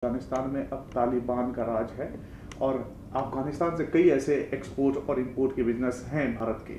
अफगानिस्तान में अब तालिबान का राज है और अफगानिस्तान से कई ऐसे एक्सपोर्ट और इंपोर्ट के बिजनेस हैं भारत के।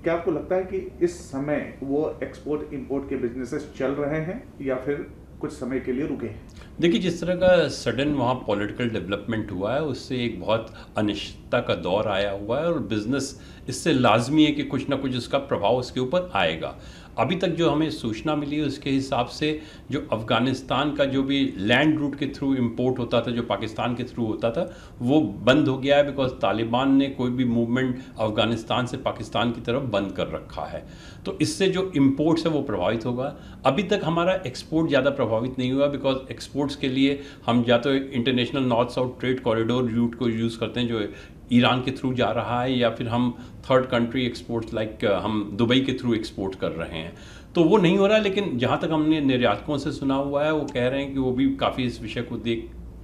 क्या आपको लगता है कि इस समय वो एक्सपोर्ट इंपोर्ट के बिजनेसेस चल रहे हैं या फिर कुछ समय के लिए रुके हैं? देखिए, जिस तरह का सडन वहाँ पॉलिटिकल डेवलपमेंट हुआ है उससे एक बहुत अनिश्चितता का दौर आया हुआ है और बिजनेस इससे लाजमी है कि कुछ ना कुछ उसका प्रभाव उसके ऊपर आएगा। अभी तक जो हमें सूचना मिली है उसके हिसाब से जो अफ़गानिस्तान का जो भी लैंड रूट के थ्रू इंपोर्ट होता था, जो पाकिस्तान के थ्रू होता था, वो बंद हो गया है बिकॉज तालिबान ने कोई भी मूवमेंट अफ़गानिस्तान से पाकिस्तान की तरफ बंद कर रखा है। तो इससे जो इम्पोर्ट्स है वो प्रभावित होगा। अभी तक हमारा एक्सपोर्ट ज़्यादा प्रभावित नहीं हुआ बिकॉज एक्सपोर्ट्स के लिए हम या तो international north south trade corridor route को यूज़ करते हैं जो ईरान के थ्रू जा रहा है, या फिर हम थर्ड कंट्री एक्सपोर्ट्स लाइक हम दुबई के थ्रू एक्सपोर्ट कर रहे हैं, तो वो नहीं हो रहा है। लेकिन जहाँ तक हमने निर्यातकों से सुना हुआ है वो कह रहे हैं कि वो भी काफ़ी इस विषय को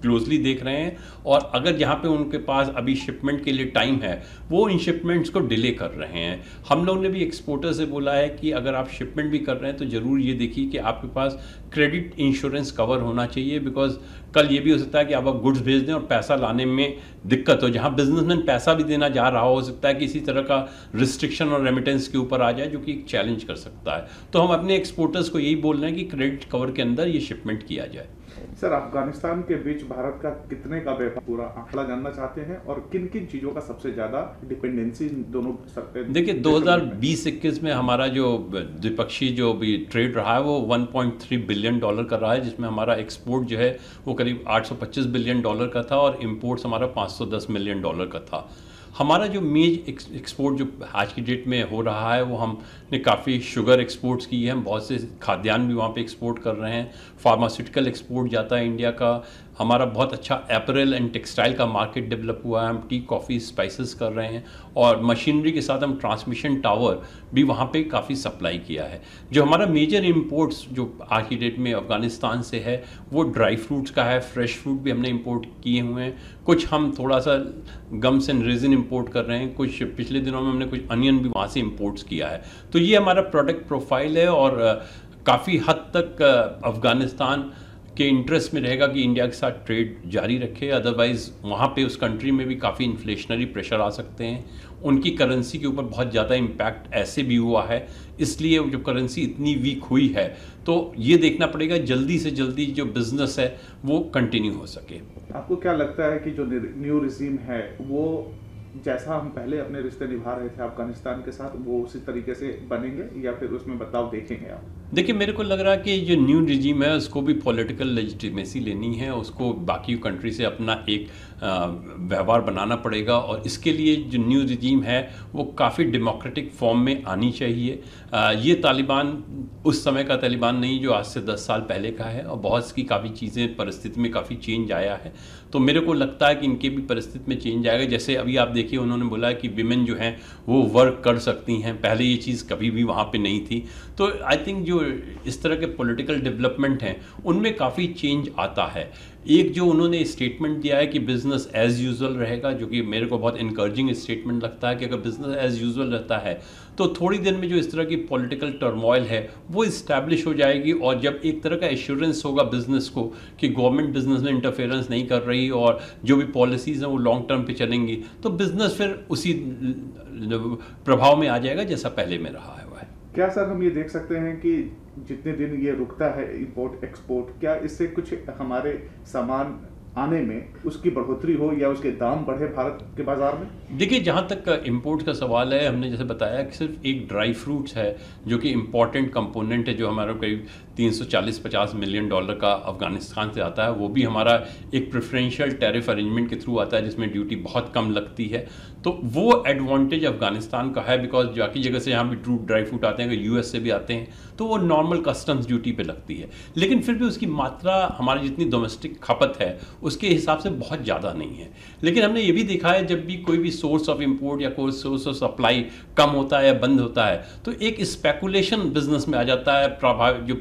क्लोजली देख रहे हैं और अगर जहाँ पे उनके पास अभी शिपमेंट के लिए टाइम है वो इन शिपमेंट्स को डिले कर रहे हैं। हम लोग ने भी एक्सपोर्टर से बोला है कि अगर आप शिपमेंट भी कर रहे हैं तो ज़रूर ये देखिए कि आपके पास क्रेडिट इंश्योरेंस कवर होना चाहिए बिकॉज कल ये भी हो सकता है कि आप गुड्स भेज दें और पैसा लाने में दिक्कत हो। जहाँ बिजनेसमैन पैसा भी देना जा रहा हो सकता है कि इसी तरह का रिस्ट्रिक्शन और रेमिटेंस के ऊपर आ जाए जो कि एक चैलेंज कर सकता है। तो हम अपने एक्सपोर्टर्स को यही बोल रहे हैं कि क्रेडिट कवर के अंदर ये शिपमेंट किया जाए। सर, अफगानिस्तान के बीच भारत का कितने का व्यापार पूरा आंकड़ा जानना चाहते हैं और किन किन चीजों का सबसे ज्यादा डिपेंडेंसी दोनों सकते? देखिए, 2020-21 में हमारा जो द्विपक्षीय जो भी ट्रेड रहा है वो 1.3 बिलियन डॉलर का रहा है, जिसमें हमारा एक्सपोर्ट जो है वो करीब 825 बिलियन डॉलर का था और इंपोर्ट्स हमारा 510 मिलियन डॉलर का था। हमारा जो मेज एक्सपोर्ट जो आज की डेट में हो रहा है वो हमने काफ़ी शुगर एक्सपोर्ट्स की है, हम बहुत से खाद्यान्न भी वहाँ पे एक्सपोर्ट कर रहे हैं, फार्मास्यूटिकल एक्सपोर्ट जाता है इंडिया का, हमारा बहुत अच्छा एपरल एंड टेक्सटाइल का मार्केट डेवलप हुआ है, हम टी कॉफ़ी स्पाइसेस कर रहे हैं और मशीनरी के साथ हम ट्रांसमिशन टावर भी वहाँ पे काफ़ी सप्लाई किया है। जो हमारा मेजर इंपोर्ट्स जो आज की डेट में अफ़गानिस्तान से है वो ड्राई फ्रूट्स का है, फ्रेश फ्रूट भी हमने इंपोर्ट किए हुए हैं, कुछ हम थोड़ा सा गम्स एंड रेजिन इंपोर्ट कर रहे हैं, कुछ पिछले दिनों में हमने कुछ अनियन भी वहाँ से इंपोर्ट्स किया है। तो ये हमारा प्रोडक्ट प्रोफाइल है और काफ़ी हद तक अफ़गानिस्तान के इंटरेस्ट में रहेगा कि इंडिया के साथ ट्रेड जारी रखे, अदरवाइज़ वहाँ पे उस कंट्री में भी काफ़ी इन्फ्लेशनरी प्रेशर आ सकते हैं। उनकी करेंसी के ऊपर बहुत ज़्यादा इम्पैक्ट ऐसे भी हुआ है, इसलिए जो करेंसी इतनी वीक हुई है तो ये देखना पड़ेगा जल्दी से जल्दी जो बिज़नेस है वो कंटिन्यू हो सके। आपको क्या लगता है कि जो न्यू रिजीम है वो जैसा हम पहले अपने रिश्ते निभा रहे थे अफगानिस्तान के साथ वो उसी तरीके से बनेंगे या फिर उसमें बदलाव देखेंगे आप? देखिए, मेरे को लग रहा है कि जो न्यू रिजीम है उसको भी पॉलिटिकल लेजिटिमेसी लेनी है, उसको बाकी कंट्री से अपना एक व्यवहार बनाना पड़ेगा और इसके लिए जो न्यू रिजीम है वो काफ़ी डेमोक्रेटिक फॉर्म में आनी चाहिए। ये तालिबान उस समय का तालिबान नहीं जो आज से 10 साल पहले का है और बहुत सी काफ़ी चीज़ें परिस्थिति में काफ़ी चेंज आया है। तो मेरे को लगता है कि इनके भी परिस्थिति में चेंज आएगा। जैसे अभी आप देखिए उन्होंने बोला है कि विमेन जो हैं वो वर्क कर सकती हैं, पहले ये चीज़ कभी भी वहाँ पे नहीं थी। तो आई थिंक जो इस तरह के पॉलिटिकल डेवलपमेंट हैं उनमें काफ़ी चेंज आता है। एक जो उन्होंने स्टेटमेंट दिया है कि बिज़नेस एज़ यूजुअल रहेगा, जो कि मेरे को बहुत इनकरेजिंग स्टेटमेंट लगता है कि अगर बिज़नेस एज़ यूजुअल रहता है तो थोड़ी देर में जो इस तरह की पॉलिटिकल टर्मोइल है वो इस्टेब्लिश हो जाएगी और जब एक तरह का एश्योरेंस होगा बिज़नेस को कि गवर्नमेंट बिज़नेस में इंटरफेरेंस नहीं कर रही और जो भी पॉलिसीज़ हैं वो लॉन्ग टर्म पे चलेंगी तो बिज़नेस फिर उसी प्रभाव में आ जाएगा जैसा पहले में रहा है। क्या सर हम ये देख सकते हैं कि जितने दिन ये रुकता है इंपोर्ट एक्सपोर्ट, क्या इससे कुछ हमारे सामान आने में उसकी बढ़ोतरी हो या उसके दाम बढ़े भारत के बाजार में? देखिए, जहाँ तक इंपोर्ट का सवाल है, हमने जैसे बताया कि सिर्फ एक ड्राई फ्रूट्स है जो कि इम्पॉर्टेंट कंपोनेंट है जो हमारा करीब 340-50 मिलियन डॉलर का अफगानिस्तान से आता है, वो भी हमारा एक प्रेफरेंशियल टैरिफ अरेंजमेंट के थ्रू आता है जिसमें ड्यूटी बहुत कम लगती है। तो वो एडवांटेज अफगानिस्तान का है बिकॉज बाकी जगह से यहाँ भी ट्रू ड्राई फ्रूट आते हैं, अगर यूएस से भी आते हैं तो वो नॉर्मल कस्टम्स ड्यूटी पे लगती है, लेकिन फिर भी उसकी मात्रा हमारी जितनी डोमेस्टिक खपत है उसके हिसाब से बहुत ज़्यादा नहीं है। लेकिन हमने ये भी देखा है जब भी कोई भी सोर्स ऑफ इंपोर्ट या कोई सोर्स ऑफ सप्लाई कम होता है या बंद होता है तो एक स्पेकुलेशन बिजनेस में आ जाता है, जो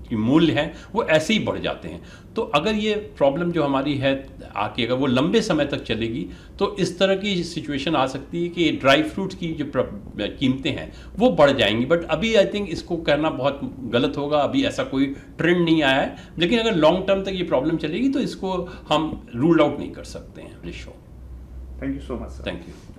की मूल्य हैं वो ऐसे ही बढ़ जाते हैं। तो अगर ये प्रॉब्लम जो हमारी है आके अगर वो लंबे समय तक चलेगी तो इस तरह की सिचुएशन आ सकती है कि ड्राई फ्रूट्स की जो कीमतें हैं वो बढ़ जाएंगी। बट अभी आई थिंक इसको कहना बहुत गलत होगा, अभी ऐसा कोई ट्रेंड नहीं आया है, लेकिन अगर लॉन्ग टर्म तक ये प्रॉब्लम चलेगी तो इसको हम रूल आउट नहीं कर सकते हैं। Thank you so much sir. Thank you.